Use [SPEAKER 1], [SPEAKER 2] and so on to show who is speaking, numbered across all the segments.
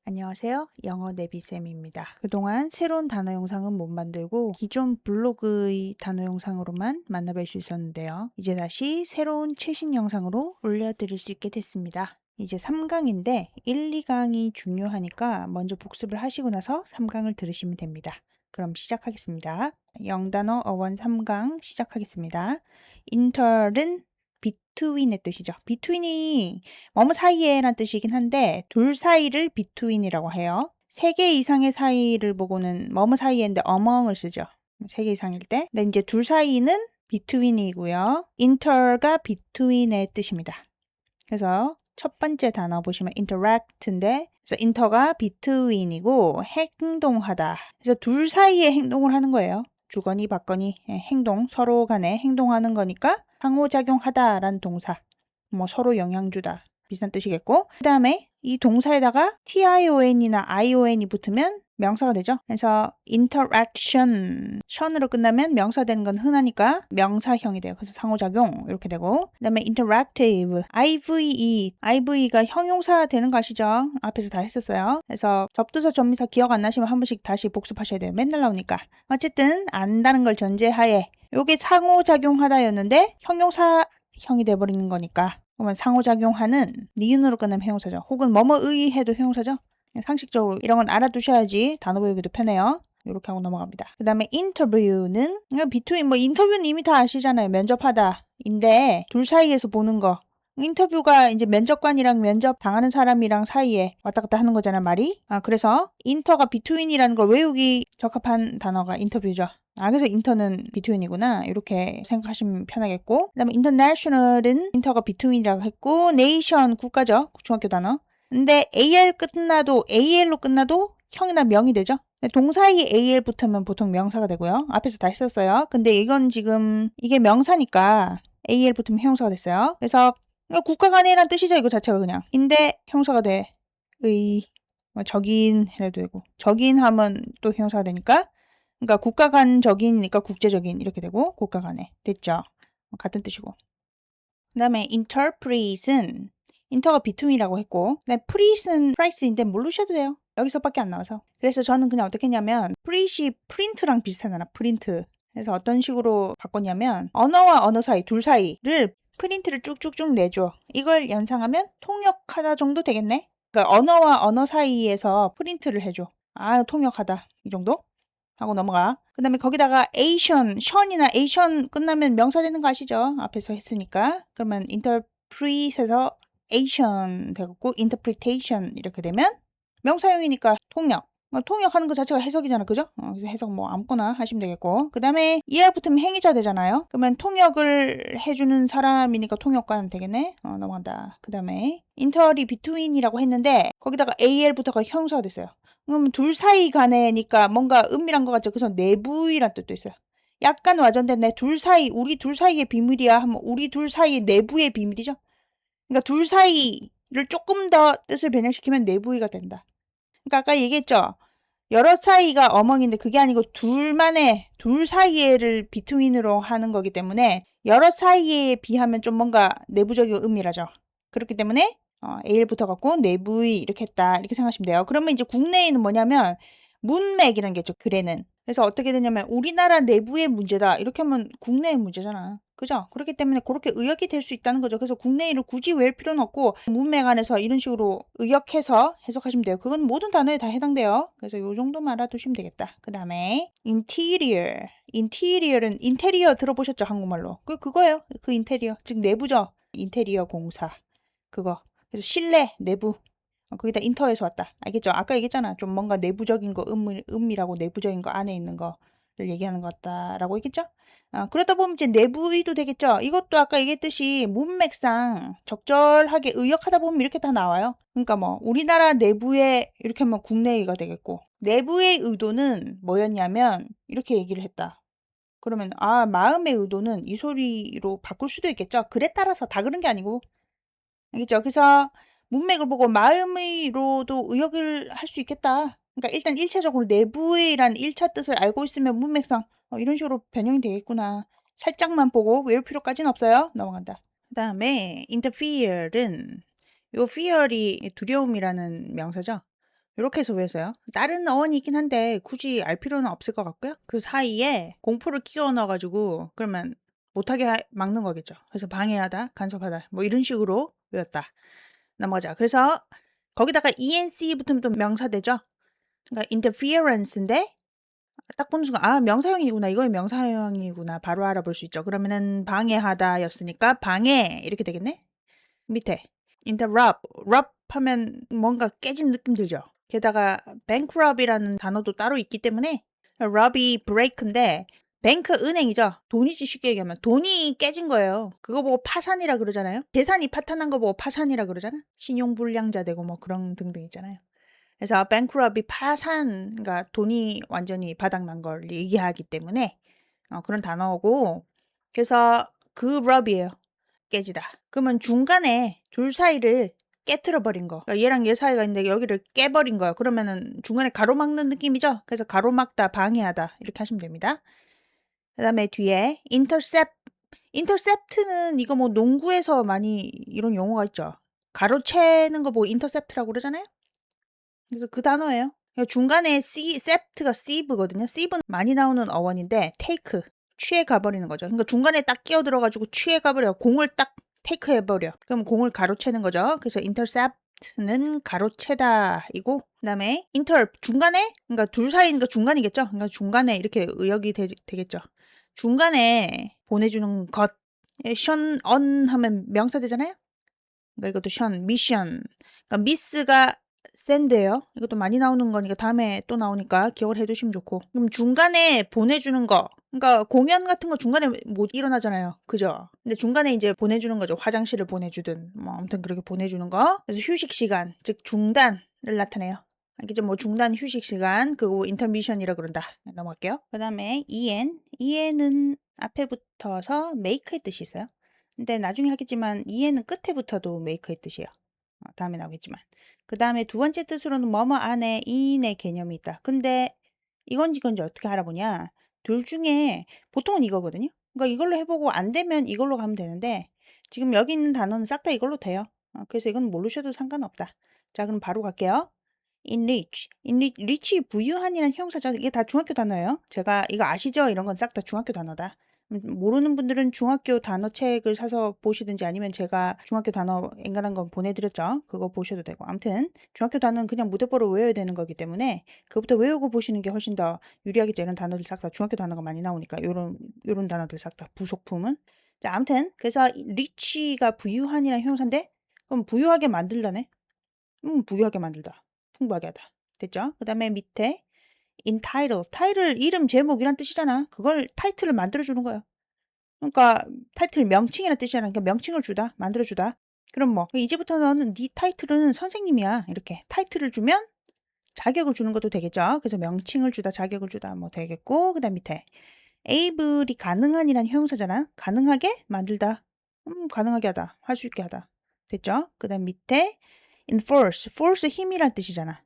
[SPEAKER 1] 안녕하세요. 영어 내비쌤입니다. 그동안 새로운 단어 영상은 못 만들고 기존 블로그의 단어 영상으로만 만나뵐 수 있었는데요. 이제 다시 새로운 최신 영상으로 올려드릴 수 있게 됐습니다. 이제 3강인데 1, 2강이 중요하니까 먼저 복습을 하시고 나서 3강을 들으시면 됩니다. 그럼 시작하겠습니다. 영단어 어원 3강 시작하겠습니다. inter는 between의 뜻이죠. between이 뭐뭐 사이에란 뜻이긴 한데 둘 사이를 between이라고 해요. 3개 이상의 사이를 보고는 뭐뭐 사이에인데 among을 쓰죠. 3개 이상일 때. 근데 이제 둘 사이는 between이고요. inter가 between의 뜻입니다. 그래서 첫 번째 단어 보시면 interact인데 그래서 inter가 between이고 행동하다. 그래서 둘 사이에 행동을 하는 거예요. 주거니 받거니 행동, 서로 간에 행동하는 거니까 상호작용하다라는 동사. 뭐 서로 영향 주다. 비슷한 뜻이겠고 그 다음에 이 동사에다가 tion이나 ion이 붙으면 명사가 되죠. 그래서 interaction, 션으로 끝나면 명사 되는 건 흔하니까 명사형이 돼요. 그래서 상호작용 이렇게 되고 그 다음에 interactive, ive가 형용사 되는 거 아시죠? 앞에서 다 했었어요. 그래서 접두사, 전미사 기억 안 나시면 한 번씩 다시 복습하셔야 돼요. 맨날 나오니까. 어쨌든 안다는 걸 전제하에 요게 상호작용하다였는데 형용사형이 돼버리는 거니까 그러면 상호작용하는 니은으로 끝나면 형용사죠. 혹은 뭐뭐의 해도 형용사죠. 상식적으로 이런 건 알아두셔야지 단어 배우기도 편해요. 이렇게 하고 넘어갑니다. 그 다음에 인터뷰는 between 뭐 인터뷰는 이미 다 아시잖아요. 면접하다인데 둘 사이에서 보는 거. 인터뷰가 이제 면접관이랑 면접 당하는 사람이랑 사이에 왔다 갔다 하는 거잖아 말이. 그래서 인터가 between이라는 걸 외우기 적합한 단어가 인터뷰죠. 그래서 인터는 between이구나 이렇게 생각하시면 편하겠고 그 다음에 international은 인터가 between이라고 했고 nation 국가죠. 중학교 단어. 근데 AL로 끝나도 형이나 명이 되죠. 동사에 AL 붙으면 보통 명사가 되고요. 앞에서 다 했었어요. 근데 이건 지금 이게 명사니까 AL 붙으면 형사가 됐어요. 그래서 국가 간이란 뜻이죠. 이거 자체가 그냥. 인데 형사가 돼. 뭐 적인 해도 되고 적인하면 또 형사가 되니까 그러니까 국가 간 적인이니까 국제적인 이렇게 되고 국가 간에 됐죠. 같은 뜻이고. 그 다음에 interpret은 인터가 between이라고 했고 그다음에 pre는 price인데 모르셔도 돼요. 여기서밖에 안 나와서. 그래서 저는 그냥 어떻게 했냐면 pre이 프린트랑 비슷하잖아. 프린트. 그래서 어떤 식으로 바꿨냐면 언어와 언어 사이 둘 사이를 프린트를 쭉쭉쭉 내줘. 이걸 연상하면 통역하다 정도 되겠네. 그러니까 언어와 언어 사이에서 프린트를 해줘. 통역하다 이 정도 하고 넘어가. 그 다음에 거기다가 션이나 에이션 끝나면 명사 되는 거 아시죠? 앞에서 했으니까. 그러면 interpret에서 에이션 되고 interpretation 이렇게 되면 명사형이니까 통역. 통역하는 것 자체가 해석이잖아. 그죠? 그래서 해석 뭐 아무거나 하시면 되겠고. 그 다음에 ER 붙으면 행위자 되잖아요. 그러면 통역을 해주는 사람이니까 통역관 되겠네. 넘어간다. 그 다음에 inter이 between이라고 했는데 거기다가 AL부터가 형사가 됐어요. 그럼 둘 사이 간에니까 뭔가 은밀한 것 같죠. 그래서 내부이란 뜻도 있어요. 약간 와전됐네. 우리 둘 사이의 비밀이야 하면 우리 둘 사이 내부의 비밀이죠. 그러니까 둘 사이를 조금 더 뜻을 변형시키면 내부의가 된다. 그러니까 아까 얘기했죠. 여러 사이가 어멍인데 그게 아니고 둘 사이에를 비트윈으로 하는 거기 때문에 여러 사이에 비하면 좀 뭔가 내부적이고 은밀하죠. 그렇기 때문에 AL부터 갖고 내부의 이렇게 했다 이렇게 생각하시면 돼요. 그러면 이제 국내에는 뭐냐면 문맥이라는 게 있죠. 글에는. 그래서 어떻게 되냐면 우리나라 내부의 문제다 이렇게 하면 국내의 문제잖아. 그죠? 그렇기 때문에 그렇게 의역이 될 수 있다는 거죠. 그래서 국내의를 굳이 외울 필요는 없고 문맥 안에서 이런 식으로 의역해서 해석하시면 돼요. 그건 모든 단어에 다 해당돼요. 그래서 요 정도만 알아두시면 되겠다. 그 다음에 interior. interior은 인테리어 들어보셨죠? 한국말로. 그거예요. 그 인테리어. 즉 내부죠. 인테리어 공사. 그거. 그래서 실내, 내부. 거기다 인터에서 왔다. 알겠죠? 아까 얘기했잖아. 좀 뭔가 내부적인 거, 은밀하고 내부적인 거 안에 있는 거를 얘기하는 것 같다라고 했겠죠? 그러다 보면 이제 내부의도 되겠죠? 이것도 아까 얘기했듯이 문맥상 적절하게 의역하다 보면 이렇게 다 나와요. 그러니까 뭐 우리나라 내부에 이렇게 하면 국내의가 되겠고 내부의 의도는 뭐였냐면 이렇게 얘기를 했다. 그러면 마음의 의도는 이 소리로 바꿀 수도 있겠죠? 글에 따라서 다 그런 게 아니고 알겠죠? 그래서 문맥을 보고 마음의로도 의역을 할 수 있겠다. 그러니까 일단 일차적으로 내부의라는 1차 뜻을 알고 있으면 문맥상 이런 식으로 변형이 되겠구나. 살짝만 보고 외울 필요까지는 없어요. 넘어간다. 그 다음에 interfere은 요 fear이 두려움이라는 명사죠. 이렇게 해서 외웠어요. 다른 어원이 있긴 한데 굳이 알 필요는 없을 것 같고요. 그 사이에 공포를 끼워 넣어가지고 그러면 못하게 막는 거겠죠. 그래서 방해하다, 간섭하다 뭐 이런 식으로 외웠다. 넘어가자. 그래서 거기다가 ENC 붙으면 또 명사되죠. 그러니까 interference인데 딱 보는 순간 아 명사형이구나. 이거의 명사형이구나. 바로 알아볼 수 있죠. 그러면은 방해하다였으니까 방해 이렇게 되겠네. 밑에 interrupt, rupt 하면 뭔가 깨진 느낌 들죠. 게다가 bankrupt이라는 단어도 따로 있기 때문에 rub이 break인데 뱅크 은행이죠. 돈이지 쉽게 얘기하면 돈이 깨진 거예요. 그거 보고 파산이라 그러잖아요. 재산이 파탄난 거 보고 파산이라 그러잖아. 신용불량자 되고 뭐 그런 등등 있잖아요. 그래서 bankrupt이 파산, 그러니까 돈이 완전히 바닥난 걸 얘기하기 때문에 그런 단어고 그래서 그 rub이에요. 깨지다. 그러면 중간에 둘 사이를 깨트려 버린 거. 그러니까 얘랑 얘 사이가 있는데 여기를 깨버린 거예요. 그러면은 중간에 가로막는 느낌이죠. 그래서 가로막다, 방해하다 이렇게 하시면 됩니다. 그다음에 뒤에 intercept는 이거 뭐 농구에서 많이 이런 용어가 있죠. 가로채는 거 보고 intercept라고 그러잖아요. 그래서 그 단어예요. 중간에 sept가 sieve거든요. sieve는 많이 나오는 어원인데 take, 취해 가버리는 거죠. 그러니까 중간에 딱 끼어 들어가지고 취해 가버려. 공을 딱 테이크 해버려. 그럼 공을 가로채는 거죠. 그래서 intercept는 가로채다이고 그다음에 중간에 그러니까 둘 사이니까 중간이겠죠. 그러니까 중간에 이렇게 의역이 되겠죠. 중간에 보내주는 것. 션, on 하면 명사 되잖아요. 그러니까 이것도 미션. 그러니까 미스가 샌드예요. 이것도 많이 나오는 거니까 다음에 또 나오니까 기억을 해두시면 좋고. 그럼 중간에 보내주는 거. 그러니까 공연 같은 거 중간에 못 일어나잖아요. 그죠? 근데 중간에 이제 보내주는 거죠. 화장실을 보내주든 뭐 아무튼 그렇게 보내주는 거. 그래서 휴식 시간, 즉 중단을 나타내요. 알겠죠? 뭐 중단 휴식 시간, 그거 인터미션이라 그런다. 넘어갈게요. 그 다음에 EN은 앞에 붙어서 make의 뜻이 있어요. 근데 나중에 하겠지만 EN은 끝에 붙어도 make의 뜻이에요. 다음에 나오겠지만. 그 다음에 두 번째 뜻으로는 뭐뭐 안에 in의 개념이 있다. 근데 이건지 어떻게 알아보냐. 둘 중에 보통은 이거거든요. 그러니까 이걸로 해보고 안 되면 이걸로 가면 되는데 지금 여기 있는 단어는 싹 다 이걸로 돼요. 그래서 이건 모르셔도 상관없다. 자, 그럼 바로 갈게요. enrich. enrich 부유한이라는 형사죠. 이게 다 중학교 단어예요. 제가 이거 아시죠? 이런 건 싹 다 중학교 단어다. 모르는 분들은 중학교 단어책을 사서 보시든지 아니면 제가 중학교 단어 엔간한 건 보내드렸죠. 그거 보셔도 되고. 아무튼 중학교 단어는 그냥 무대뽀로 외워야 되는 거기 때문에 그것부터 외우고 보시는 게 훨씬 더 유리하겠죠. 이런 단어들 싹 다 중학교 단어가 많이 나오니까 요런 단어들 싹 다 부속품은. 자, 아무튼 그래서 리치가 부유한이라는 형사인데 그럼 부유하게 만들다네. 부유하게 만들다. 풍부하게 하다. 됐죠? 그 다음에 밑에 entitle. 타이틀 이름 제목이란 뜻이잖아. 그걸 타이틀을 만들어주는 거예요. 그러니까 타이틀 명칭이란 뜻이잖아. 그러니까 명칭을 주다. 만들어주다. 그럼 뭐 이제부터는 네 타이틀은 선생님이야. 이렇게 타이틀을 주면 자격을 주는 것도 되겠죠. 그래서 명칭을 주다, 자격을 주다 뭐 되겠고 그 다음 밑에 able이 가능한이란 형용사잖아. 가능하게 만들다. 가능하게 하다. 할 수 있게 하다. 됐죠? 그 다음 밑에 force 힘이란 뜻이잖아.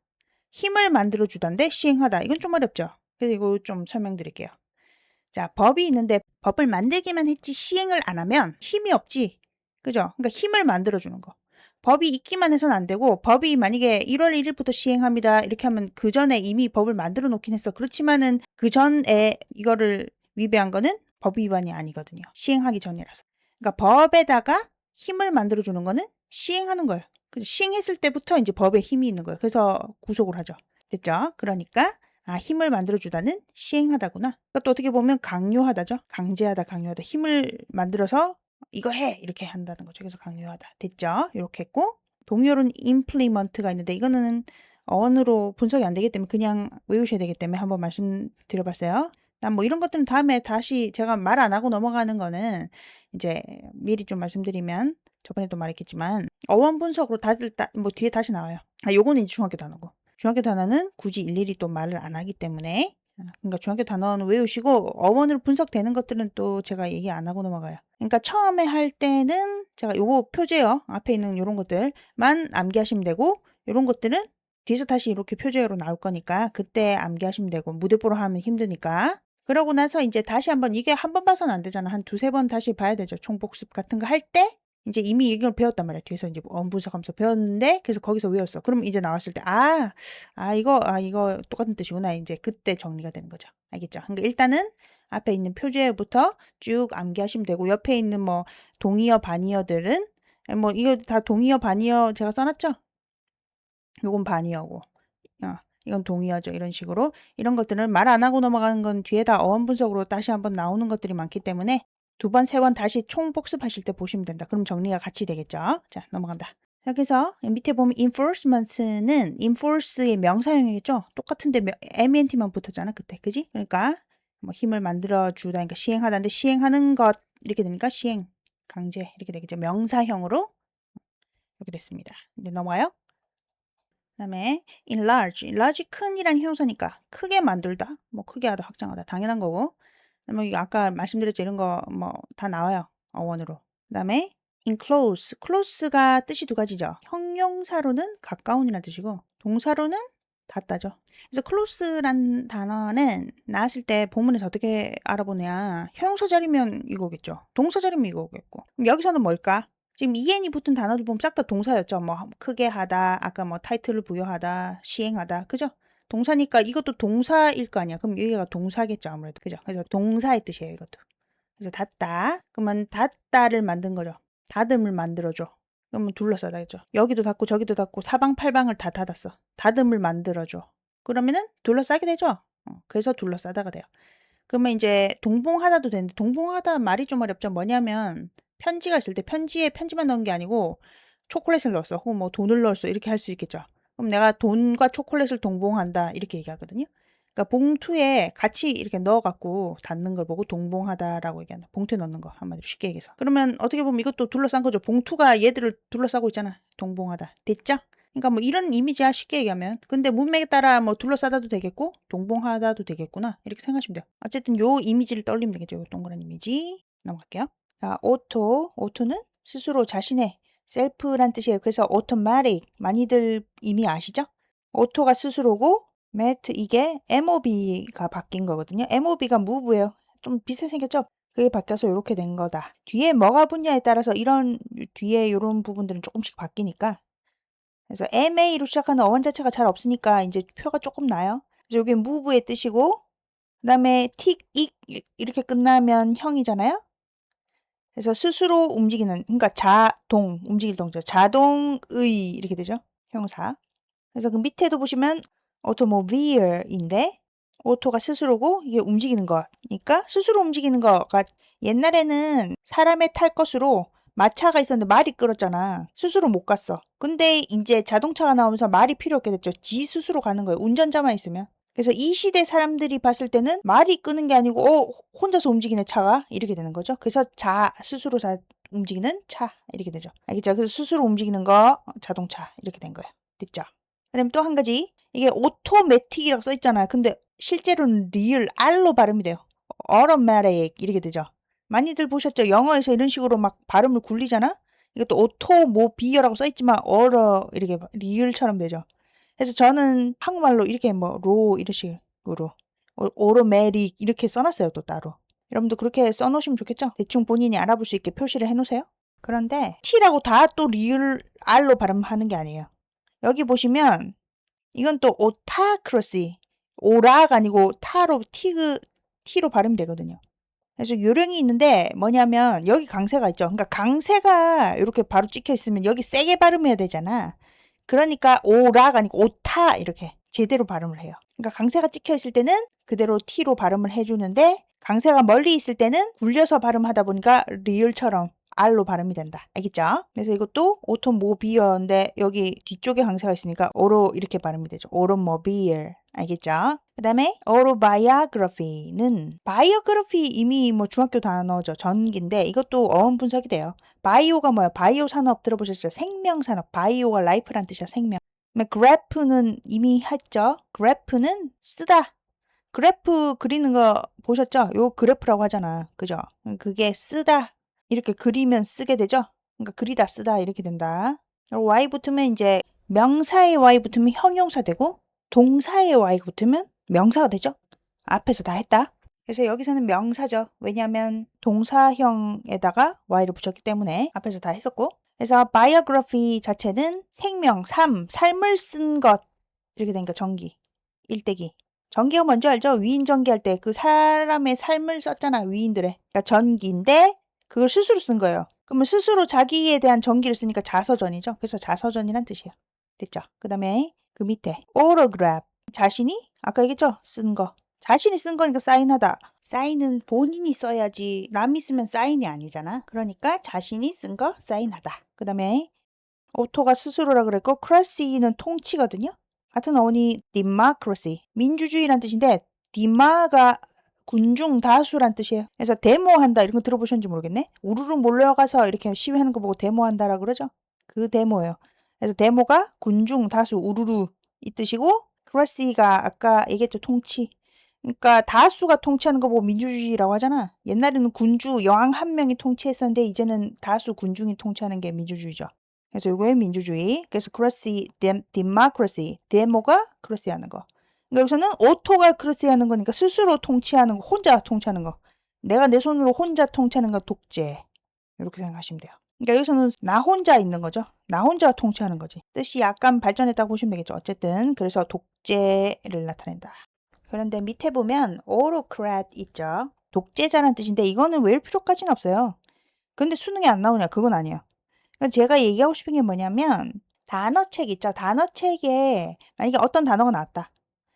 [SPEAKER 1] 힘을 만들어주던데 시행하다. 이건 좀 어렵죠? 그래서 이거 좀 설명드릴게요. 자, 법이 있는데 법을 만들기만 했지 시행을 안 하면 힘이 없지. 그죠? 그러니까 힘을 만들어주는 거. 법이 있기만 해서는 안 되고 법이 만약에 1월 1일부터 시행합니다. 이렇게 하면 그 전에 이미 법을 만들어 놓긴 했어. 그렇지만은 그 전에 이거를 위배한 거는 법 위반이 아니거든요. 시행하기 전이라서. 그러니까 법에다가 힘을 만들어주는 거는 시행하는 거예요. 시행했을 때부터 이제 법에 힘이 있는 거예요. 그래서 구속을 하죠. 됐죠? 그러니까 힘을 만들어주다는 시행하다구나. 그러니까 또 어떻게 보면 강요하다죠. 강제하다, 강요하다. 힘을 만들어서 이거 해! 이렇게 한다는 거죠. 그래서 강요하다. 됐죠? 이렇게 했고 동요로는 implement가 있는데 이거는 어원으로 분석이 안 되기 때문에 그냥 외우셔야 되기 때문에 한번 말씀드려봤어요. 난 뭐 이런 것들은 다음에 다시 제가 말 안 하고 넘어가는 거는 이제 미리 좀 말씀드리면 저번에도 말했겠지만 어원 분석으로 다들 뭐 뒤에 다시 나와요. 요거는 이제 중학교 단어고. 중학교 단어는 굳이 일일이 또 말을 안 하기 때문에 그러니까 중학교 단어는 외우시고 어원으로 분석되는 것들은 또 제가 얘기 안 하고 넘어가요. 그러니까 처음에 할 때는 제가 요거 표제어 앞에 있는 요런 것들만 암기하시면 되고 요런 것들은 뒤에서 다시 이렇게 표제어로 나올 거니까 그때 암기하시면 되고 무대뽀로 하면 힘드니까 그러고 나서 이제 다시 한번 이게 한 번 봐서는 안 되잖아. 한 두세 번 다시 봐야 되죠. 총복습 같은 거 할 때 이제 이미 이걸 배웠단 말이야. 뒤에서 이제 어원 분석하면서 배웠는데 그래서 거기서 외웠어. 그럼 이제 나왔을 때 이거 똑같은 뜻이구나. 이제 그때 정리가 되는 거죠. 알겠죠? 그러니까 일단은 앞에 있는 표제부터 쭉 암기하시면 되고 옆에 있는 뭐 동의어 반의어들은 뭐 이거 다 동의어 반의어 제가 써놨죠? 요건 반의어고 이건 동의어죠. 이런 식으로 이런 것들은 말 안 하고 넘어가는 건 뒤에다 어원 분석으로 다시 한번 나오는 것들이 많기 때문에 두 번, 세 번 다시 총 복습하실 때 보시면 된다. 그럼 정리가 같이 되겠죠. 자, 넘어간다. 자, 그래서 밑에 보면 enforcement는 enforce의 명사형이겠죠. 똑같은데 ment만 붙었잖아. 그때. 그지? 그러니까 뭐 힘을 만들어 주다니까 시행하다인데 시행하는 것 이렇게 되니까 시행, 강제 이렇게 되겠죠. 명사형으로 이렇게 됐습니다. 이제 넘어가요. 그다음에 enlarge 큰이란 형용사니까 크게 만들다, 뭐 크게 하다, 확장하다 당연한 거고. 그다음에 아까 말씀드렸죠 이런 거 뭐 다 나와요 어원으로. 그다음에 close가 뜻이 두 가지죠. 형용사로는 가까운이라는 뜻이고 동사로는 닿다죠. 그래서 close란 단어는 나왔을 때 본문에서 어떻게 알아보냐. 형용사 자리면 이거겠죠. 동사 자리면 이거겠고. 그럼 여기서는 뭘까? 지금 en이 붙은 단어들 보면 싹 다 동사였죠. 뭐 크게 하다, 아까 뭐 타이틀을 부여하다, 시행하다, 그죠? 동사니까 이것도 동사일 거 아니야. 그럼 여기가 동사겠죠, 아무래도. 그죠? 그래서 동사의 뜻이에요, 이것도. 그래서 닫다. 그러면 닫다를 만든 거죠. 닫음을 만들어줘. 그러면 둘러싸다겠죠. 여기도 닫고 저기도 닫고 사방팔방을 다 닫았어. 닫음을 만들어줘. 그러면은 둘러싸게 되죠. 그래서 둘러싸다가 돼요. 그러면 이제 동봉하다도 되는데 동봉하다 말이 좀 어렵죠. 뭐냐면 편지가 있을 때 편지에 편지만 넣은 게 아니고 초콜릿을 넣었어. 혹은 뭐 돈을 넣었어. 이렇게 할 수 있겠죠. 그럼 내가 돈과 초콜릿을 동봉한다. 이렇게 얘기하거든요. 그러니까 봉투에 같이 이렇게 넣어갖고 닫는 걸 보고 동봉하다라고 얘기한다. 봉투에 넣는 거 한마디로 쉽게 얘기해서. 그러면 어떻게 보면 이것도 둘러싼 거죠. 봉투가 얘들을 둘러싸고 있잖아. 동봉하다. 됐죠? 그러니까 뭐 이런 이미지야 쉽게 얘기하면. 근데 문맥에 따라 뭐 둘러싸다도 되겠고 동봉하다도 되겠구나. 이렇게 생각하시면 돼요. 어쨌든 요 이미지를 떠올리면 되겠죠. 요 동그란 이미지. 넘어갈게요. 자, 오토는 스스로 자신의 셀프란 뜻이에요. 그래서 automatic 많이들 이미 아시죠? 오토가 스스로고 매트 이게 MOB가 바뀐 거거든요. MOB가 move예요. 좀 비슷하게 생겼죠? 그게 바뀌어서 이렇게 된 거다. 뒤에 뭐가 붙냐에 따라서 이런 뒤에 이런 부분들은 조금씩 바뀌니까 그래서 MA로 시작하는 어원 자체가 잘 없으니까 이제 표가 조금 나요. 그래서 이게 move의 뜻이고 그다음에 틱 이렇게 끝나면 형이잖아요. 그래서 스스로 움직이는 그러니까 자동 움직일 동사 자동의 이렇게 되죠. 형사. 그래서 그 밑에도 보시면 automobile인데 오토가 스스로고 이게 움직이는 거니까 스스로 움직이는 거가 옛날에는 사람의 탈 것으로 마차가 있었는데 말이 끌었잖아. 스스로 못 갔어. 근데 이제 자동차가 나오면서 말이 필요 없게 됐죠. 지 스스로 가는 거예요. 운전자만 있으면. 그래서 이 시대 사람들이 봤을 때는 말이 끄는 게 아니고 혼자서 움직이는 차가 이렇게 되는 거죠. 그래서 스스로 움직이는 차 이렇게 되죠. 알겠죠? 그래서 스스로 움직이는 거 자동차 이렇게 된 거예요. 됐죠? 그다음에 또 한 가지 이게 오토매틱이라고 써 있잖아요. 근데 실제로는 리을 R로 발음이 돼요. automatic 이렇게 되죠. 많이들 보셨죠? 영어에서 이런 식으로 막 발음을 굴리잖아. 이것도 오토모비어라고 써 있지만 이렇게 리을처럼 되죠. 그래서 저는 한국말로 이렇게 뭐 로 이런 식으로 오토매틱 이렇게 써놨어요. 또 따로. 여러분도 그렇게 써놓으시면 좋겠죠? 대충 본인이 알아볼 수 있게 표시를 해놓으세요. 그런데 T라고 다 또 리을 R로 발음하는 게 아니에요. 여기 보시면 이건 또 오타크러시 오라가 아니고 T로 발음이 되거든요. 그래서 요령이 있는데 뭐냐면 여기 강세가 있죠. 그러니까 강세가 이렇게 바로 찍혀 있으면 여기 세게 발음해야 되잖아. 그러니까 오라가 아니고 오타 이렇게 제대로 발음을 해요. 그러니까 강세가 찍혀 있을 때는 그대로 T로 발음을 해주는데 강세가 멀리 있을 때는 굴려서 발음하다 보니까 리을처럼 R로 발음이 된다. 알겠죠? 그래서 이것도 오토모비어인데 여기 뒤쪽에 강세가 있으니까 오로 이렇게 발음이 되죠. 오토모비얼. 알겠죠? 그 다음에 autobiography는 biography 이미 뭐 중학교 단어죠. 전기인데 이것도 어원 분석이 돼요. 바이오가 뭐야? 바이오 산업 들어보셨죠? 생명 산업. 바이오가 life란 뜻이야. 생명. 그래프는 이미 했죠. 그래프는 쓰다. 그래프 그리는 거 보셨죠? 요 그래프라고 하잖아. 그죠? 그게 쓰다. 이렇게 그리면 쓰게 되죠? 그러니까 그리다 쓰다 이렇게 된다. y 붙으면 이제 명사의 y 붙으면 형용사 되고 동사의 y 붙으면 명사가 되죠? 앞에서 다 했다. 그래서 여기서는 명사죠. 왜냐하면 동사형에다가 y를 붙였기 때문에 앞에서 다 했었고. 그래서 biography 자체는 생명, 삶을 쓴 것 이렇게 되니까 전기, 일대기. 전기가 뭔지 알죠? 위인 전기할 때 그 사람의 삶을 썼잖아, 위인들의. 그러니까 전기인데 그걸 스스로 쓴 거예요. 그러면 스스로 자기에 대한 전기를 쓰니까 자서전이죠. 그래서 자서전이란 뜻이에요. 됐죠? 그 다음에 그 밑에 autograph. 자신이 아까 얘기했죠? 쓴 거. 자신이 쓴 거니까 사인하다. 사인은 본인이 써야지 남이 쓰면 사인이 아니잖아. 그러니까 자신이 쓴 거 사인하다. 그 다음에 오토가 스스로라 그랬고 크라시는 통치거든요. 같은 어원이 democracy, 민주주의란 뜻인데 디마가 군중 다수란 뜻이에요. 그래서 데모한다 이런 거 들어보셨는지 모르겠네. 우르르 몰려가서 이렇게 시위하는 거 보고 데모한다라 그러죠. 그 데모예요. 그래서 데모가 군중 다수 우르르 이 뜻이고 크라시가 아까 얘기했죠. 통치. 그러니까 다수가 통치하는 거 보고 민주주의라고 하잖아. 옛날에는 군주 여왕 한 명이 통치했었는데 이제는 다수 군중이 통치하는 게 민주주의죠. 그래서 이거의 민주주의. 그래서 democracy, 데모가 크러시 하는 거. 그러니까 여기서는 오토가 크러시 하는 거니까 스스로 통치하는 거, 혼자 통치하는 거. 내가 내 손으로 혼자 통치하는 거 독재. 이렇게 생각하시면 돼요. 그러니까 여기서는 나 혼자 있는 거죠. 나 혼자 통치하는 거지. 뜻이 약간 발전했다고 보시면 되겠죠. 어쨌든 그래서 독재를 나타낸다. 그런데 밑에 보면 autocrat 있죠. 독재자란 뜻인데 이거는 외울 필요까지는 없어요. 근데 수능에 안 나오냐? 그건 아니에요. 그러니까 제가 얘기하고 싶은 게 뭐냐면 단어책 있죠. 단어책에 만약에 어떤 단어가 나왔다.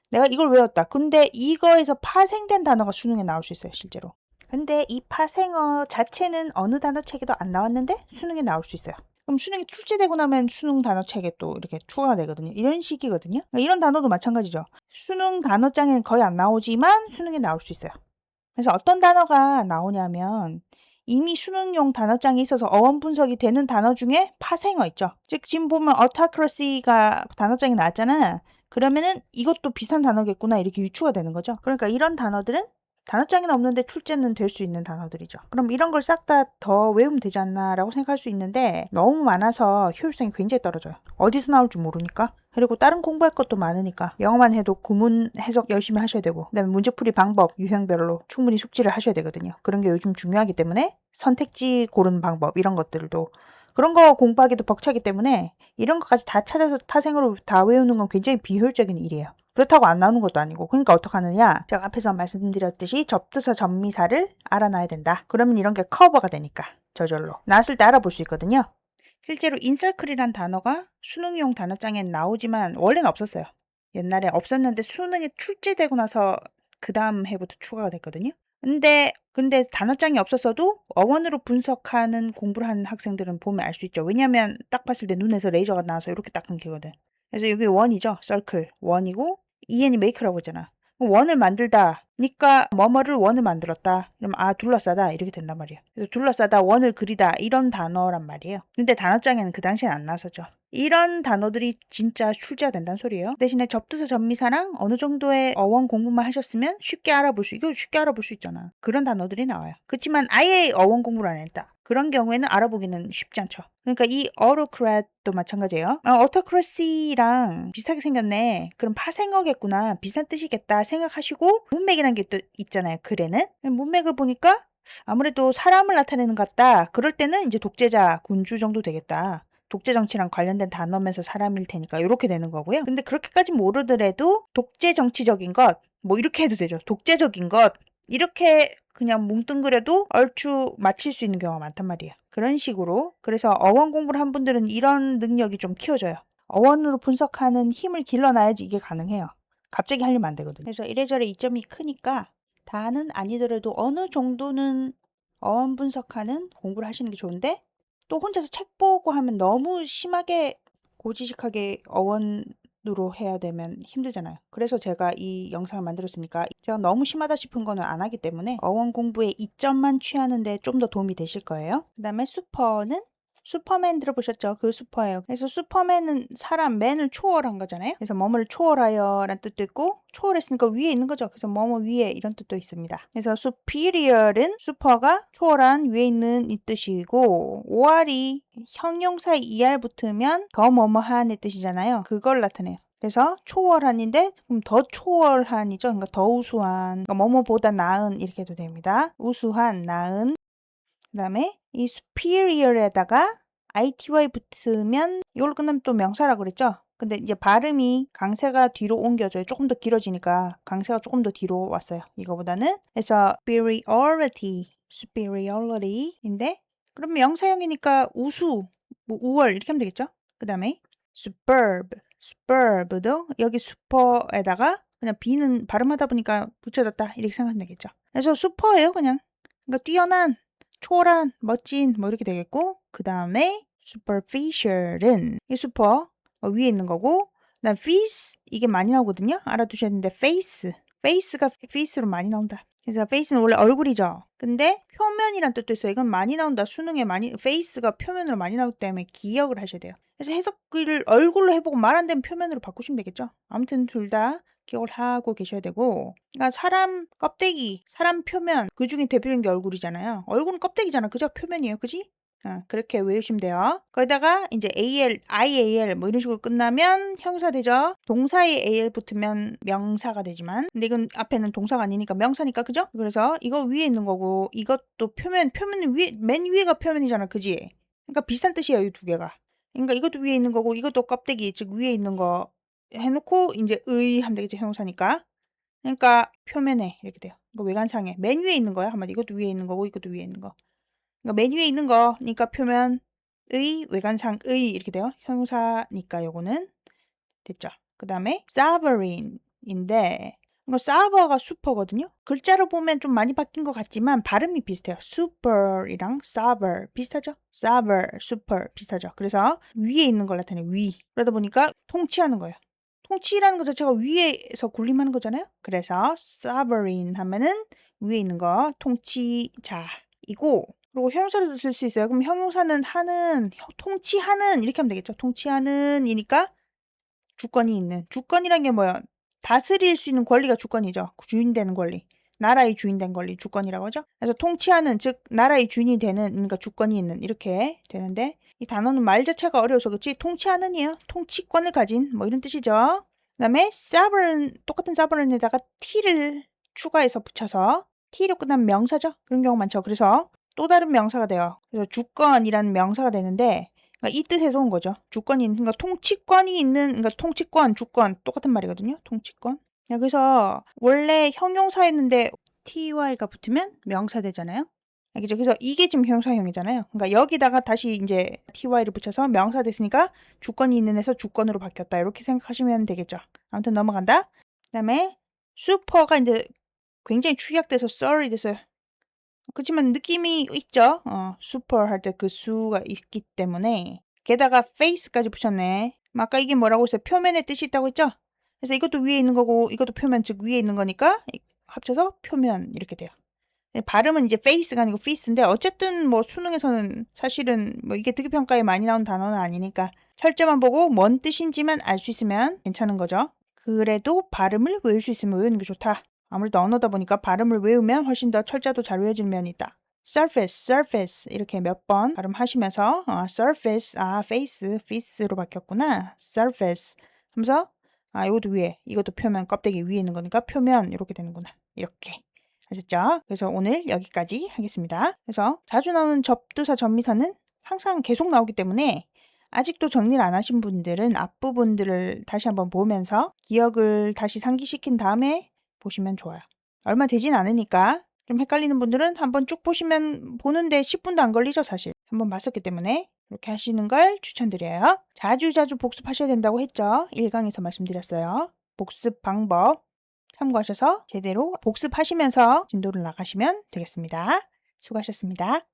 [SPEAKER 1] 내가 이걸 외웠다. 근데 이거에서 파생된 단어가 수능에 나올 수 있어요. 실제로. 근데 이 파생어 자체는 어느 단어책에도 안 나왔는데 수능에 나올 수 있어요. 그럼 수능이 출제되고 나면 수능 단어책에 또 이렇게 추가가 되거든요. 이런 식이거든요. 그러니까 이런 단어도 마찬가지죠. 수능 단어장에는 거의 안 나오지만 수능에 나올 수 있어요. 그래서 어떤 단어가 나오냐면 이미 수능용 단어장에 있어서 어원 분석이 되는 단어 중에 파생어 있죠. 즉 지금 보면 autocracy가 단어장에 나왔잖아. 그러면은 이것도 비슷한 단어겠구나 이렇게 유추가 되는 거죠. 그러니까 이런 단어들은 단어장에는 없는데 출제는 될 수 있는 단어들이죠. 그럼 이런 걸 싹 다 더 외우면 되지 않나 라고 생각할 수 있는데 너무 많아서 효율성이 굉장히 떨어져요. 어디서 나올 줄 모르니까. 그리고 다른 공부할 것도 많으니까 영어만 해도 구문 해석 열심히 하셔야 되고 그다음에 문제풀이 방법 유형별로 충분히 숙지를 하셔야 되거든요. 그런 게 요즘 중요하기 때문에 선택지 고르는 방법 이런 것들도 그런 거 공부하기도 벅차기 때문에 이런 것까지 다 찾아서 파생으로 다 외우는 건 굉장히 비효율적인 일이에요. 그렇다고 안 나오는 것도 아니고 그러니까 어떡하느냐 제가 앞에서 말씀드렸듯이 접두사 접미사를 알아놔야 된다. 그러면 이런 게 커버가 되니까 저절로 나왔을 때 알아볼 수 있거든요. 실제로 인서클이란 단어가 수능용 단어장엔 나오지만 원래는 없었어요. 옛날에 없었는데 수능에 출제되고 나서 그 다음 해부터 추가가 됐거든요. 근데 단어장이 없었어도 어원으로 분석하는 공부를 하는 학생들은 보면 알 수 있죠. 왜냐하면 딱 봤을 때 눈에서 레이저가 나와서 이렇게 딱 끊기거든. 그래서 여기 원이죠. 서클 원이고 EN이 make라고 했잖아. 원을 만들다니까 뭐뭐를 원을 만들었다. 그럼 둘러싸다 이렇게 된단 말이에요. 그래서 둘러싸다 원을 그리다 이런 단어란 말이에요. 근데 단어장에는 그 당시엔 안 나왔었죠. 이런 단어들이 진짜 출제가 된다는 소리예요. 대신에 접두사 접미사랑 어느 정도의 어원 공부만 하셨으면 쉽게 알아볼 수 있잖아. 그런 단어들이 나와요. 그렇지만 아예 어원 공부를 안 했다. 그런 경우에는 알아보기는 쉽지 않죠. 그러니까 이 autocrat도 마찬가지예요. autocracy랑 비슷하게 생겼네. 그럼 파생어겠구나. 비슷한 뜻이겠다 생각하시고 문맥이라는 게 또 있잖아요. 글에는. 문맥을 보니까 아무래도 사람을 나타내는 것 같다. 그럴 때는 이제 독재자, 군주 정도 되겠다. 독재 정치랑 관련된 단어면서 사람일 테니까 이렇게 되는 거고요. 근데 그렇게까지 모르더라도 독재 정치적인 것, 뭐 이렇게 해도 되죠. 독재적인 것 이렇게 그냥 뭉뚱그려도 얼추 맞힐 수 있는 경우가 많단 말이에요. 그런 식으로 그래서 어원 공부를 한 분들은 이런 능력이 좀 키워져요. 어원으로 분석하는 힘을 길러놔야지 이게 가능해요. 갑자기 하려면 안 되거든요. 그래서 이래저래 이점이 크니까 다는 아니더라도 어느 정도는 어원 분석하는 공부를 하시는 게 좋은데 또 혼자서 책 보고 하면 너무 심하게 고지식하게 어원으로 해야 되면 힘들잖아요. 그래서 제가 이 영상을 만들었으니까 제가 너무 심하다 싶은 거는 안 하기 때문에 어원 공부에 이점만 취하는데 좀 더 도움이 되실 거예요. 그 다음에 슈퍼는 슈퍼맨 들어보셨죠? 그 슈퍼예요. 그래서 슈퍼맨은 사람 맨을 초월한 거잖아요. 그래서 뭐뭐를 초월하여 라는 뜻도 있고 초월했으니까 위에 있는 거죠. 그래서 뭐뭐 위에 이런 뜻도 있습니다. 그래서 superior은 슈퍼가 초월한 위에 있는 이 뜻이고 OR이 형용사에 ER 붙으면 더 뭐뭐한의 뜻이잖아요. 그걸 나타내요. 그래서 초월한인데 그럼 더 초월한이죠. 그러니까 더 우수한, 그러니까 뭐뭐보다 나은 이렇게 해도 됩니다. 우수한, 나은. 그다음에 이 superior에다가 ity 붙으면 이걸로 끝나면 또 명사라고 그랬죠. 근데 이제 발음이 강세가 뒤로 옮겨져요. 조금 더 길어지니까 강세가 조금 더 뒤로 왔어요. 이거보다는. 그래서 superiority인데 그럼 명사형이니까 우수, 뭐 우월 이렇게 하면 되겠죠. 그다음에 superb도 여기 슈퍼에다가 그냥 b는 발음하다 보니까 붙여졌다 이렇게 생각하면 되겠죠. 그래서 슈퍼예요 그냥. 그러니까 뛰어난, 초월한, 멋진 뭐 이렇게 되겠고 그 다음에 superficial은 이 슈퍼 위에 있는 거고 그다음 face 이게 많이 나오거든요. 알아두셔야 되는데 face가 face로 많이 나온다. 그래서 face는 원래 얼굴이죠. 근데 표면이란 뜻도 있어요. 이건 많이 나온다. 수능에 많이 face가 표면으로 많이 나오기 때문에 기억을 하셔야 돼요. 그래서 해석을 얼굴로 해보고 말 안 되면 표면으로 바꾸시면 되겠죠. 아무튼 둘 다 기억을 하고 계셔야 되고 그러니까 사람 껍데기, 사람 표면 그 중에 대표적인 게 얼굴이잖아요. 얼굴은 껍데기잖아. 그죠? 표면이에요. 그지? 그렇게 외우시면 돼요. 거기다가 이제 AL, IAL 뭐 이런 식으로 끝나면 형사 되죠. 동사에 AL 붙으면 명사가 되지만 근데 이건 앞에는 동사가 아니니까 명사니까 그죠? 그래서 이거 위에 있는 거고 이것도 표면 위에 맨 위에가 표면이잖아. 그지? 그러니까 비슷한 뜻이에요. 이 두 개가. 그러니까 이것도 위에 있는 거고 이것도 껍데기 즉 위에 있는 거 해놓고 이제 하면 되겠죠. 형용사니까. 그러니까 표면에 이렇게 돼요. 이거 외관상에 맨 위에 있는 거야. 한마디 이것도 위에 있는 거고 이것도 위에 있는 거. 그러니까 맨 위에 있는 거니까 표면의 외관상의 이렇게 돼요. 형용사니까 요거는 됐죠. 그 다음에 sovereign인데 이거 사버가 슈퍼거든요. 글자로 보면 좀 많이 바뀐 것 같지만 발음이 비슷해요. super이랑 sover 비슷하죠? sover, super 비슷하죠. 그래서 위에 있는 걸 나타내요. 위. 그러다 보니까 통치하는 거예요. 통치라는 것 자체가 위에서 군림하는 거잖아요. 그래서 sovereign 하면은 위에 있는 거 통치자이고 그리고 형용사로도 쓸 수 있어요. 그럼 형용사는 하는, 통치하는 이렇게 하면 되겠죠. 통치하는이니까 주권이 있는. 주권이란 게 뭐야? 다스릴 수 있는 권리가 주권이죠. 주인 되는 권리. 나라의 주인 된 권리 주권이라고 하죠. 그래서 통치하는 즉 나라의 주인이 되는 그러니까 주권이 있는 이렇게 되는데 이 단어는 말 자체가 어려워서 그렇지 통치하는이에요. 통치권을 가진 뭐 이런 뜻이죠. 그다음에 sovereign 똑같은 sovereign에다가 t를 추가해서 붙여서 t로 끝나면 명사죠. 그런 경우 많죠. 그래서 또 다른 명사가 돼요. 그래서 주권이라는 명사가 되는데 그러니까 이 뜻에서 온 거죠. 주권이 있는, 그러니까 통치권이 있는, 그러니까 통치권, 주권 똑같은 말이거든요. 통치권. 그래서 원래 형용사였는데 ty가 붙으면 명사 되잖아요. 알겠죠? 그래서 이게 지금 형용사형이잖아요. 그러니까 여기다가 다시 이제 ty를 붙여서 명사 됐으니까 주권이 있는 에서 주권으로 바뀌었다. 이렇게 생각하시면 되겠죠. 아무튼 넘어간다. 그다음에 슈퍼가 이제 굉장히 축약돼서 썰이 됐어요. 그렇지만 느낌이 있죠. 슈퍼 할 때 그 수가 있기 때문에 게다가 face까지 붙였네. 아까 이게 뭐라고 했어요? 표면의 뜻이 있다고 했죠? 그래서 이것도 위에 있는 거고 이것도 표면 즉 위에 있는 거니까 합쳐서 표면 이렇게 돼요. 발음은 이제 face가 아니고 feace인데 어쨌든 뭐 수능에서는 사실은 뭐 이게 특기평가에 많이 나온 단어는 아니니까 철자만 보고 뭔 뜻인지만 알 수 있으면 괜찮은 거죠. 그래도 발음을 외울 수 있으면 외우는 게 좋다. 아무래도 언어다 보니까 발음을 외우면 훨씬 더 철자도 잘 외워지는 면이 있다. surface 이렇게 몇 번 발음하시면서 surface, face로 바뀌었구나. surface 하면서 이것도 위에, 이것도 표면, 껍데기 위에 있는 거니까 표면 이렇게 되는구나. 이렇게. 아셨죠? 그래서 오늘 여기까지 하겠습니다. 그래서 자주 나오는 접두사, 접미사는 항상 계속 나오기 때문에 아직도 정리를 안 하신 분들은 앞부분들을 다시 한번 보면서 기억을 다시 상기시킨 다음에 보시면 좋아요. 얼마 되진 않으니까 좀 헷갈리는 분들은 한번 쭉 보는데 10분도 안 걸리죠, 사실. 한번 봤었기 때문에 이렇게 하시는 걸 추천드려요. 자주자주 복습하셔야 된다고 했죠. 1강에서 말씀드렸어요. 복습 방법 참고하셔서 제대로 복습하시면서 진도를 나가시면 되겠습니다. 수고하셨습니다.